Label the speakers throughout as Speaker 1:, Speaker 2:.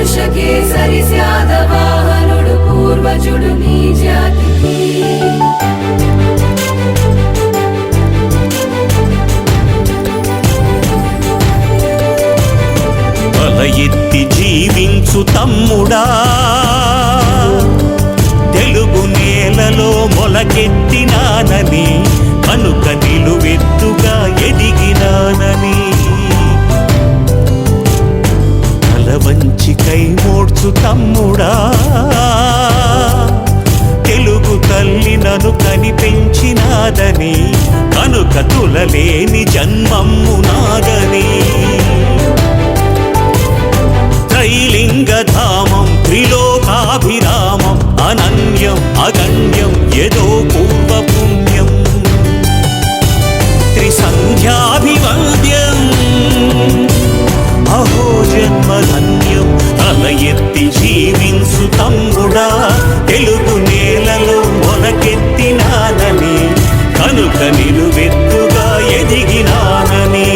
Speaker 1: కేసరి శాతవాహనుడు పూర్వజుడు నీ జాతికి
Speaker 2: తల ఎత్తి జీవించు తమ్ముడా తెలుగు నేలలో మొలకెత్తినానని కనుక నిలువెత్తుగా ఎదిగినానని వంచి కై మోడ్చు తమ్ముడా తెలుగు తల్లి నన్ను కనిపెంచినాదని కనుక తులలేని జన్మమ్ము నాదని త్రైలింగధామం త్రిలోకాభిరామం అనన్యం అగణ్యం యదో పూర్వ పుణ్యం త్రిసంధ్యాభివంద్యం అహో జన్మధన్యం తల ఎత్తి జీవించు తమ్ముడా తెలుగు నేలలో మొలకెత్తినానని కనుక నిలువెత్తుగా ఎదిగినానని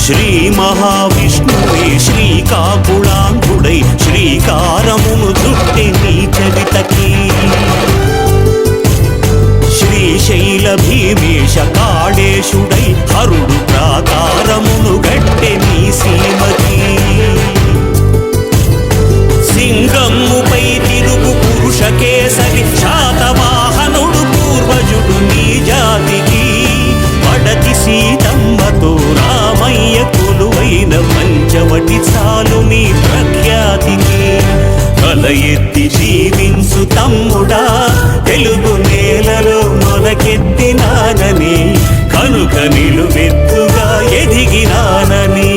Speaker 2: శ్రీ మహావిష్ణువే శ్రీకాకుళాంగుడై శ్రీకారమును చుట్టి నీ చరితకి శ్రీశైల భీమేశ కాళేశుడై హరుడు ప్రాకారమును గట్టె నీ సీమకి సింగమ్ముపై తిరుగు పురుష కేసరి శాతవాహనుడు పూర్వజుడు నీ జాతికి పడతి సీతమ్మతో రామయ్య కొలువైన పంచవటి చాలు నీ ప్రఖ్యాతికి తల ఎత్తి జీవించు తమ్ముడా తెలుగు నేలలో మొలకెత్తినానని కనుక నిలువెత్తుగా ఎదిగినానని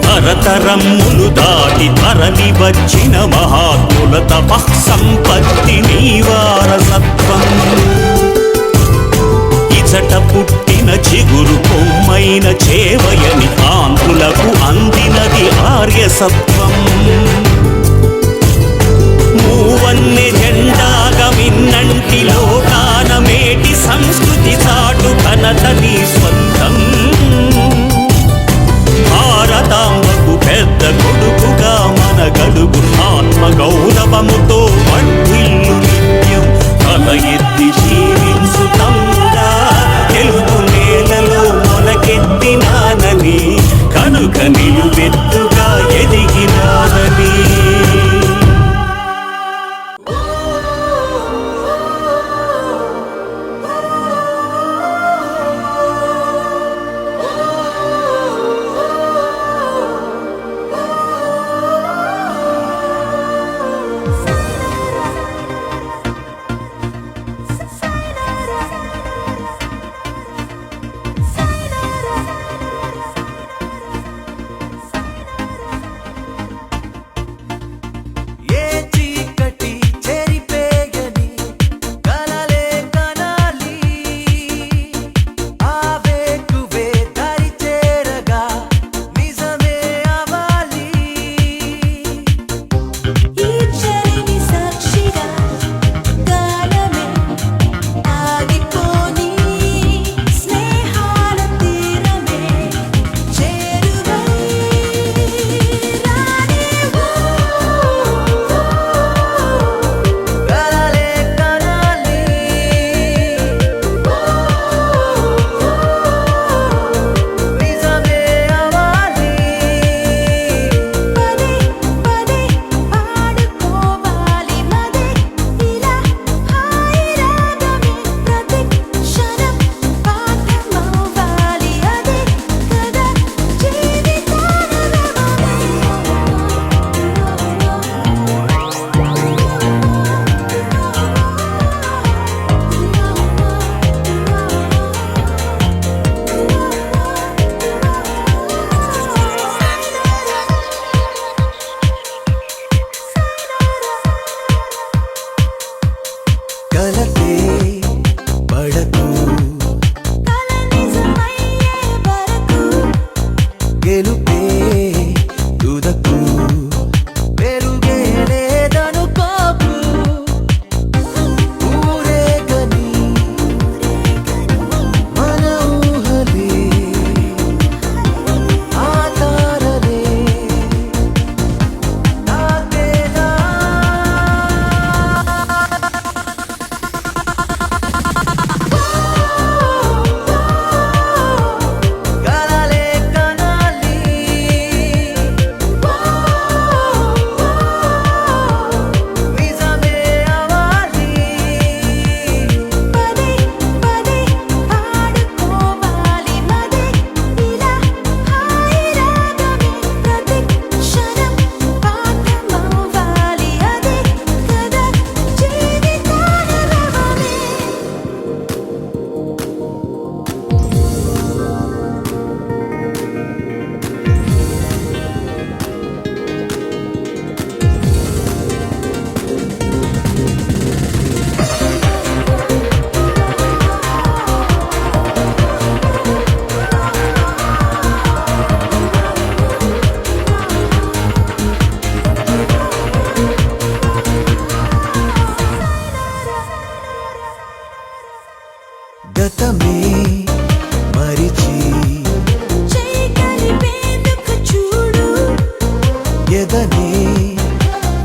Speaker 2: తరతరములు దాటి తరలి వచ్చిన మహాత్ముల తపః సంపత్తి నీ వారసత్వం ఇచట పుట్టిన చిగురు కొమ్మైన చేవయని కాంతులకు అందినది ఆర్యసత్వం మూవన్నె జెండాగా మిన్నంటి లోకాన మేటి సంస్కృతి చాటు ఘనత నీ స్వంతం భారతాంబకు పెద్ద కొడుకుగా మన గడుగు ఆత్మ గౌరవముతో వర్ధిల్లు నిత్యం తల ఎత్తి జీవించు తమ్ముడా తెలుగు నేలలో మొలకెత్తినానని కనుక నిలువెత్తుగా ఎదిగినానని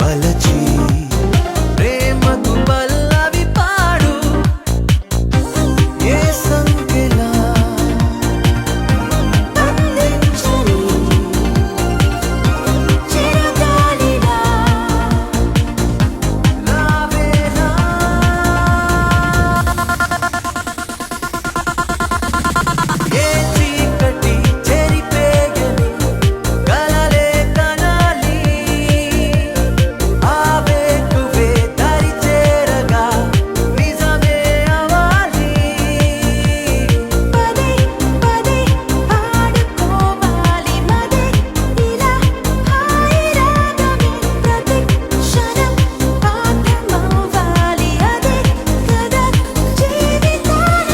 Speaker 3: పలచి ప్రేమకు పల్లవి పాడు ఏ సంఖ్యలా
Speaker 1: అందించని చిరగాలిలా
Speaker 3: రావేలా ఏ చీకటి చెరిపేయని కలలే కనాలి ఆవేకువే దరి చేరగా నిజమే అవాలి
Speaker 1: పదే పదే ఆడుకోవాలి మదే ఇలా హాయి రాగమే ప్రతి క్షణం పాఠమవ్వాలి అదే కదా జీవితాన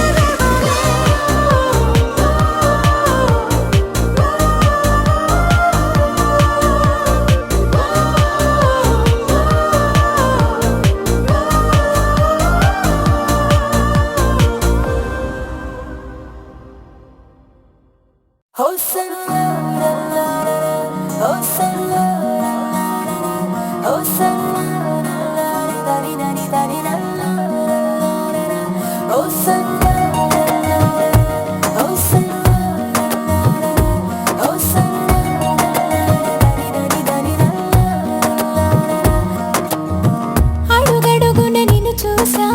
Speaker 1: అడుగడుగున నిన్ను చూసా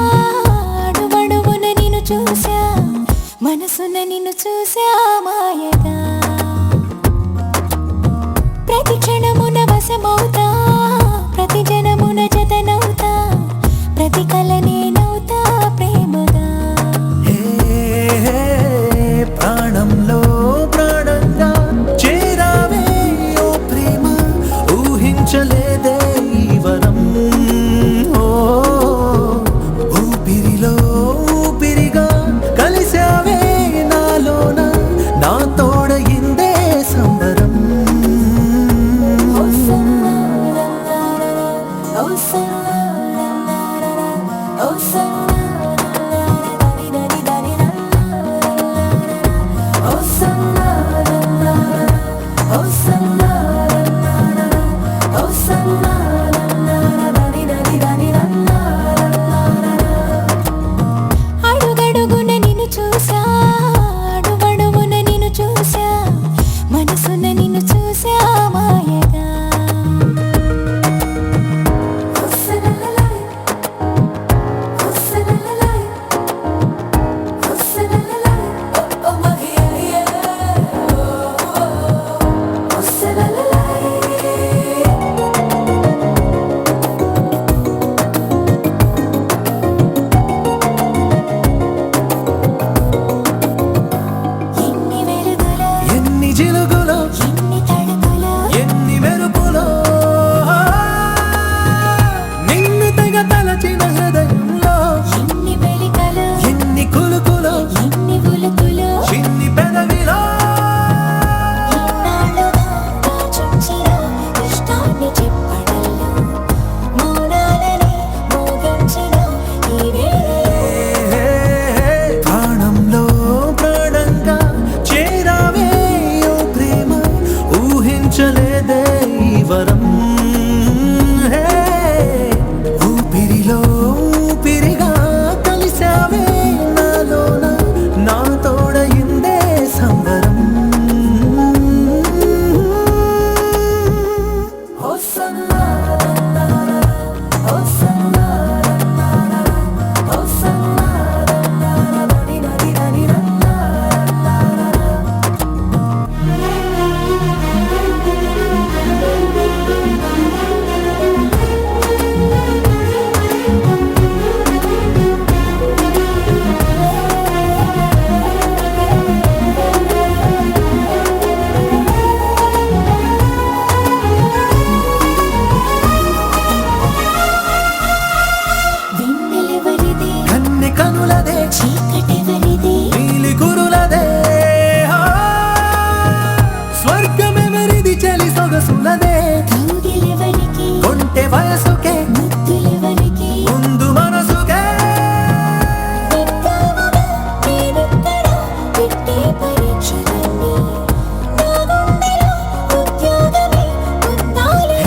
Speaker 1: అడుగడుగున నిన్ను చూసా మనసున నిన్ను చూసా మాయగా ప్రతి క్షణమున వశమవుతా ప్రతి జనమున జతనవుతా ప్రతి కల నేనవుతా ప్రేమగా
Speaker 3: ప్రాణంలో ప్రాణంగా చేరావే ఓ ప్రేమ ఊహించలేదే ఈ వరం ఓ ఊపిరిలో ఊపిరిగా కలిసావే నాలోన నా తోడయిందే సంబరం
Speaker 1: అడుగడుగున నిన్ను చూసా అడుగడుగున నిన్ను చూసా మనసున నిన్ను చూసా మాయగా ఎన్ని వెలుగులో
Speaker 3: ఎన్ని జిలుగులో
Speaker 1: ఎన్ని తడుకులో
Speaker 3: ఎన్ని మెరుపులో నిన్ను తెగ తలచిన హృదయంలో
Speaker 1: ఎన్ని మెలికలో
Speaker 3: ఎన్ని కులుకులో
Speaker 1: ఎన్ని ఉలుకులో
Speaker 3: చిన్ని పెదవిలో
Speaker 1: ఇన్నాళ్ళుగా దాచుంచిన ఇష్టాన్ని చెప్పడంలో మౌనాలని మోగించిన ఈ వేళలో
Speaker 3: ప్రాణంలో ప్రాణంగా చేరావే ఓ ప్రేమ ఊహించలేదే ఈ వరం ఊపిరిలో ఊపిరిగా కలిసావే నాలోన నా తోడయిందే సంబరం
Speaker 1: వెన్నెలెవరిది
Speaker 3: కన్నె కనులదే
Speaker 1: చీకటెవరిది
Speaker 3: నీలి కురులదే స్వర్గమెవరిది చలి సొగసులదే
Speaker 1: కౌగిలెవరికి
Speaker 3: కొంటె వయసుకే
Speaker 1: ముద్దులెవరికి
Speaker 3: ముందు మనసుకే
Speaker 1: వెక్కావగా నేనెక్కడ పెట్టే పరీక్షలన్నీ నా గుండెలో ఉద్యోగమే పొందాలి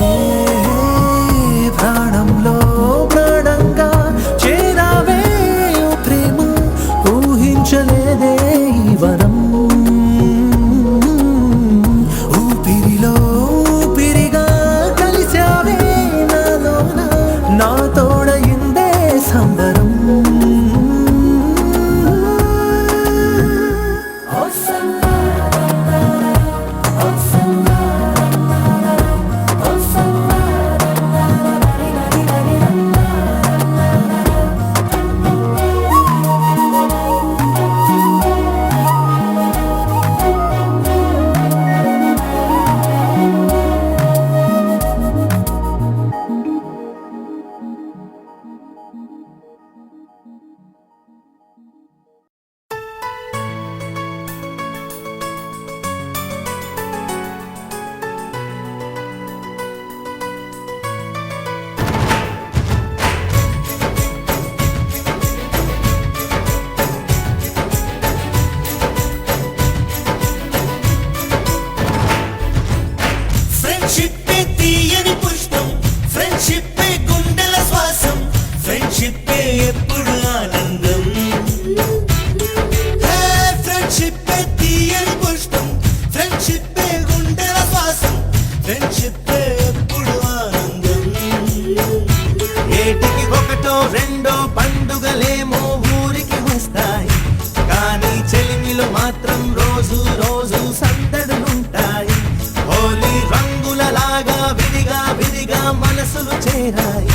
Speaker 3: విడిగా మనసులు చేరాయి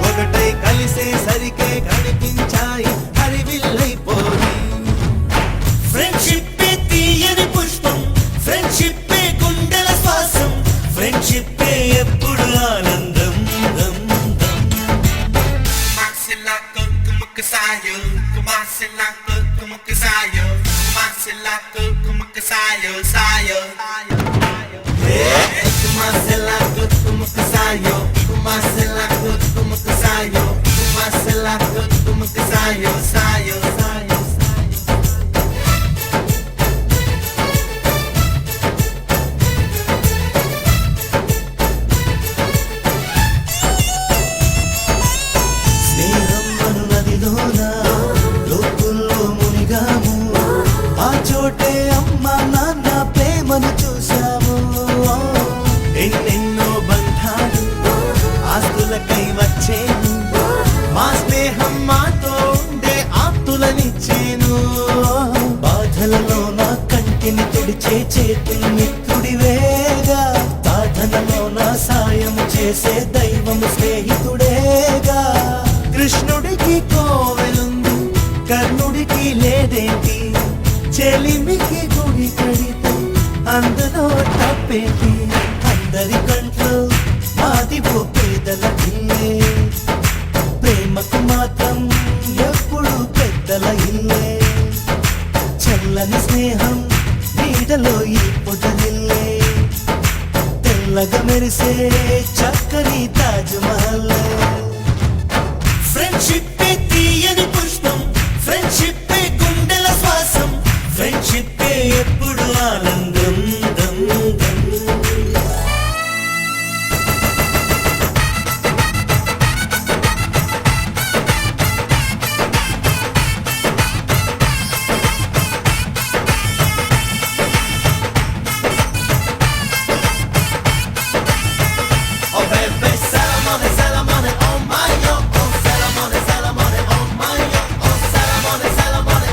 Speaker 3: ఒకటై కలిసేసరికే కనిపించాయి హరివిల్లైపోయి
Speaker 2: ఫ్రెండ్షిప్ తీయని పుష్పం ఫ్రెండ్షిప్ గుండెల శ్వాసం ఫ్రెండ్షిప్ ఎప్పుడు ఆనందం దం దం
Speaker 4: Marcelaco, como que saiu? Marcelaco, como que saiu? Marcelaco, como que saiu? Saiu.
Speaker 3: Marcelaco, como que saiu? Marcelaco, como que saiu? Marcelaco, como que saiu? Saiu, saiu. స్నేహం అను నదిలోన లోతుల్లో మునిగాము ఆ చోటే అమ్మ నాన్న ప్రేమను చూసాము ఎన్నెన్నో బంధాలు ఆస్తులకై వచ్చేను మా స్నేహం మాతో ఉండే ఆప్తులనిచ్చేను బాధలలో నా కంటిని తుడిచే చేతులు మిత్రుడివేగా సాధనలో నా సాయము చేసే దైవము స్నేహితుడేగా కృష్ణుడికి కోవెలుంది కర్ణుడికి లేదేంటి చెలిమికి గుడి కడితే అందులో తప్పేంటి అందరి కంట్లో మాది ఓ పేదల ఇల్లే ప్రేమకు మాత్రం ఎప్పుడు పెద్దల ఇల్లే చల్లని స్నేహం నీడలో ఈ పొదలిల్లే తెల్లగా మెరిసే చక్కని తాజ్మహల్
Speaker 2: ఫ్రెండ్షిప్ తీయని పుష్పం ఫ్రెండ్షిప్ గుండెల శ్వాసం ఫ్రెండ్షిప్ ఎప్పుడు ఆనందం దం దం
Speaker 3: Oh baby, salamone, oh my yo. Oh salamone, oh my yo. Oh salamone,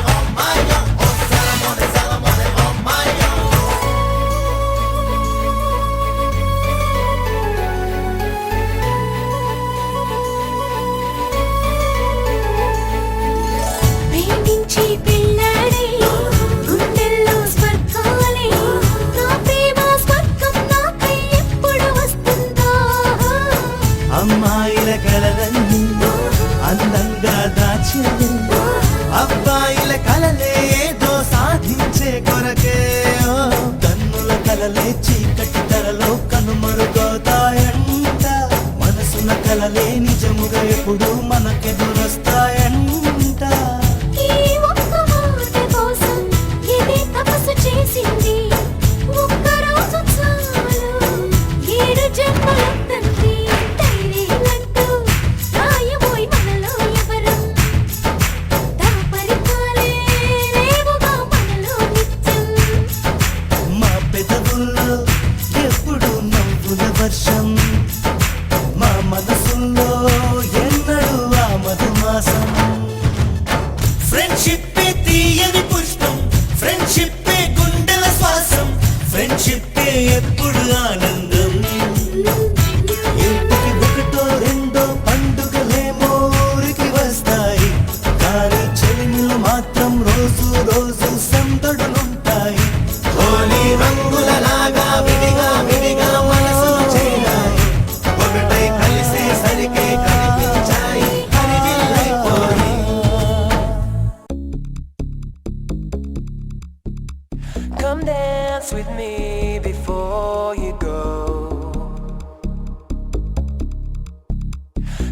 Speaker 3: oh my yo. Oh salamone, oh my yo.
Speaker 1: ప్రేమించి పెళ్ళాడే గుండెల్లో స్వర్గాలే నా ప్రేమ స్వర్గం నాకై ఎప్పుడు వస్తుందో
Speaker 3: అమ్మాయిల కలలన్నీ అందంగా దాచేది అబ్బాయిల కలలే ఏదో సాధించే కొరకే ఓ. కన్నుల కలలే చీకటి తెరలో కనుమరుగవుతాయంట మనసుల కలలే నిజముగా ఎప్పుడు మనకెదురొస్తాయంట
Speaker 1: ఈ ఒక్క మాట కోసం ఇదే తపస్సు చేసింది ఒక్క రోజు చాలు 7 జన్మలెత్తంది ధైర్యాలంటూ రాయబోయి మనలో ఎవరం దాపరికాలే లేవుగా మనలో నిత్యం
Speaker 3: మా పెదవుల్లో ఎప్పుడు నవ్వుల వర్షం మా మనసుల్లో ఎన్నడూ ఆ మధుమాసం
Speaker 2: ఫ్రెండ్షిప్ తీయని పుష్పం ఫ్రెండ్షిప్ గుండెల శ్వాసం ఫ్రెండ్షిప్ ఎప్పుడు ఆనందం
Speaker 3: ఇంటికి ఒకటో రెండో పండుగలేమో ఊరికి వస్తాయి కానీ చెలిమిలు మాత్రం రోజు రోజు సందడులుంటాయి హోలీ రంగులలాగా విడిగా విడిగా మనసులు చేరాయి ఒకటై కలిసేసరికే కనిపించాయి హరివిల్లైపోయి
Speaker 5: Come dance with me before you go.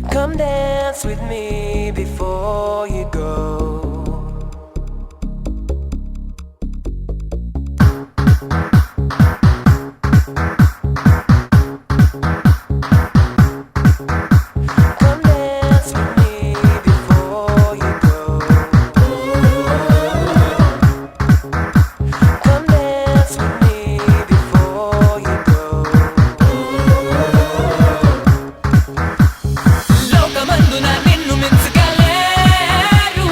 Speaker 5: Come dance with me before you go. Come dance with me before you go. Come dance with me before you go. లోకమందున నిన్ను మించగలేరు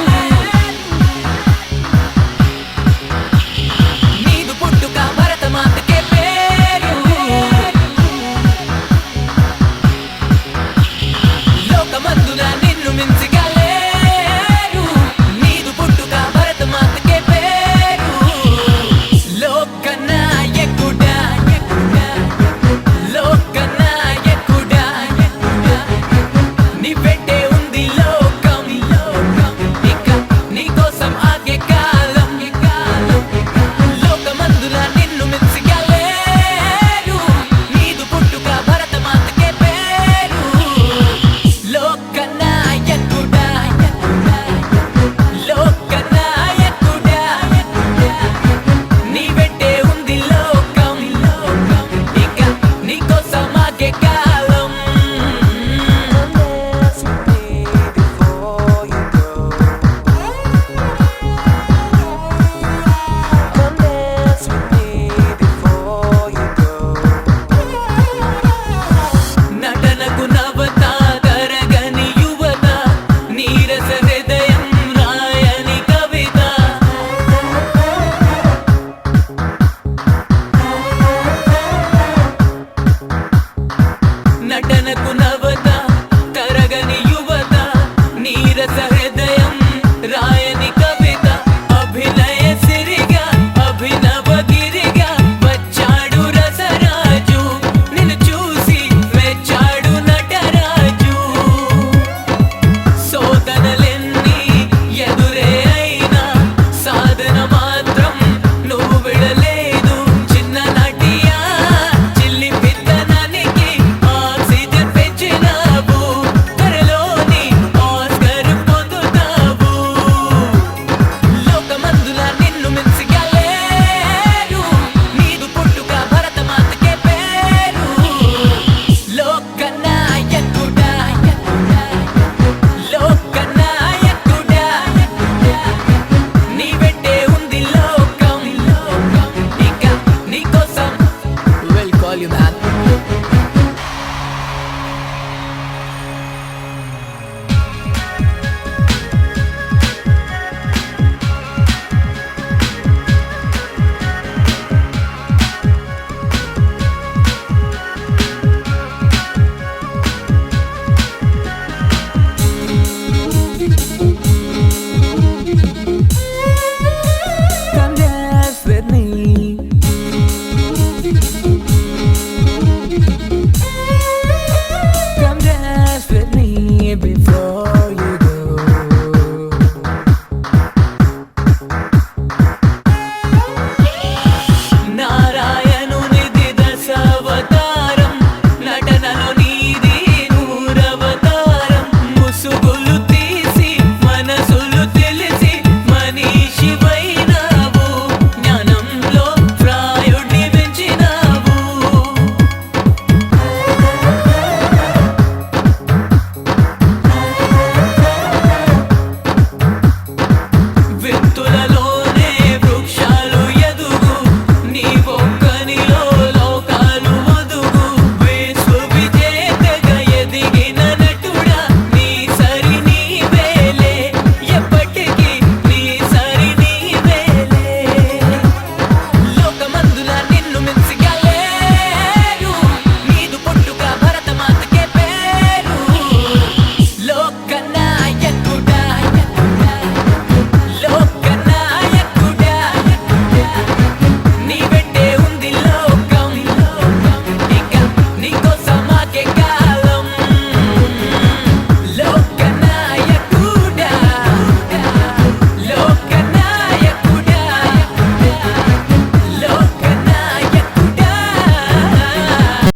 Speaker 5: మనకు నవన